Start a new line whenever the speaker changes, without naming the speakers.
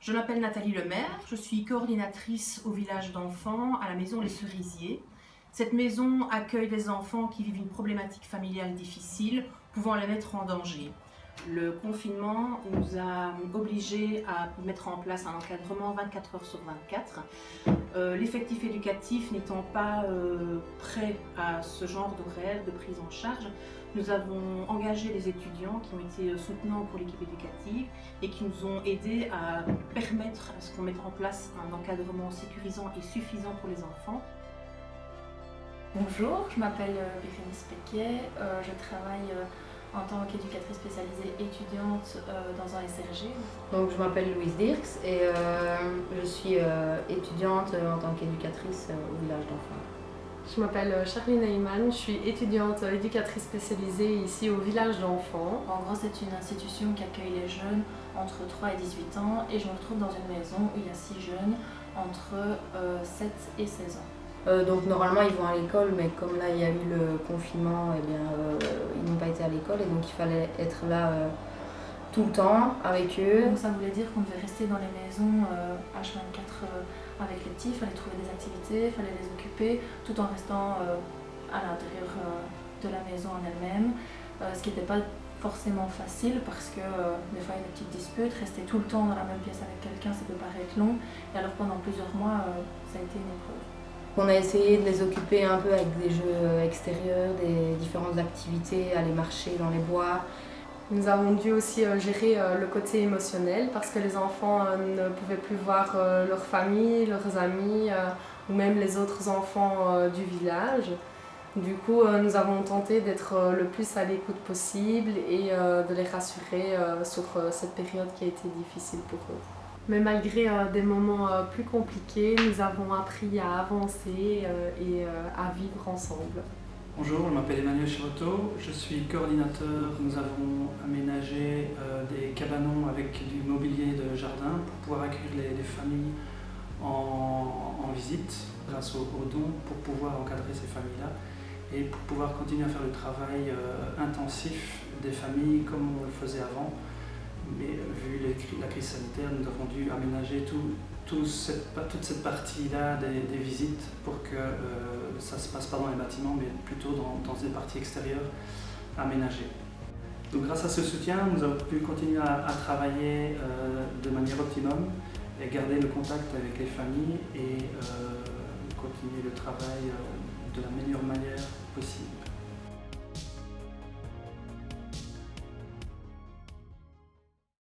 Je m'appelle Nathalie Lemaire, je suis coordinatrice au village d'enfants à la maison Les Cerisiers. Cette maison accueille des enfants qui vivent une problématique familiale difficile, pouvant les mettre en danger. Le confinement nous a obligés à mettre en place un encadrement 24 heures sur 24. L'effectif éducatif n'étant pas prêt à ce genre d'horaire de prise en charge, nous avons engagé des étudiants qui ont été soutenants pour l'équipe éducative et qui nous ont aidés à permettre à ce qu'on mette en place un encadrement sécurisant et suffisant pour les enfants.
Bonjour, je m'appelle Bérénice Péquet, je travaille en tant qu'éducatrice spécialisée étudiante dans un SRG.
Donc, je m'appelle Louise Dirks et je suis étudiante en tant qu'éducatrice au village d'enfants.
Je m'appelle Charline Heyman, je suis étudiante éducatrice spécialisée ici au village d'enfants.
En gros, c'est une institution qui accueille les jeunes entre 3 et 18 ans et je me retrouve dans une maison où il y a 6 jeunes entre 7 et 16 ans.
Donc normalement ils vont à l'école, mais comme là il y a eu le confinement, eh bien, ils n'ont pas été à l'école et donc il fallait être là tout le temps avec eux.
Donc ça voulait dire qu'on devait rester dans les maisons H24 avec les petits, il fallait trouver des activités, il fallait les occuper tout en restant à l'intérieur de la maison en elle-même, ce qui n'était pas forcément facile parce que des fois il y a des petites disputes, rester tout le temps dans la même pièce avec quelqu'un ça peut paraître long et alors pendant plusieurs mois ça a été une épreuve.
On a essayé de les occuper un peu avec des jeux extérieurs, des différentes activités, aller marcher dans les bois.
Nous avons dû aussi gérer le côté émotionnel parce que les enfants ne pouvaient plus voir leur famille, leurs amis ou même les autres enfants du village. Du coup, nous avons tenté d'être le plus à l'écoute possible et de les rassurer sur cette période qui a été difficile pour eux. Mais malgré des moments plus compliqués, nous avons appris à avancer et à vivre ensemble.
Bonjour, je m'appelle Emmanuel Chirotto, je suis coordinateur. Nous avons aménagé des cabanons avec du mobilier de jardin pour pouvoir accueillir les familles en visite grâce aux dons pour pouvoir encadrer ces familles-là et pour pouvoir continuer à faire le travail intensif des familles comme on le faisait avant. Mais vu la crise sanitaire, nous avons dû aménager toute cette partie-là des visites pour que ça ne se passe pas dans les bâtiments, mais plutôt dans des parties extérieures aménagées. Donc grâce à ce soutien, nous avons pu continuer à travailler de manière optimum et garder le contact avec les familles et continuer le travail de la meilleure manière possible.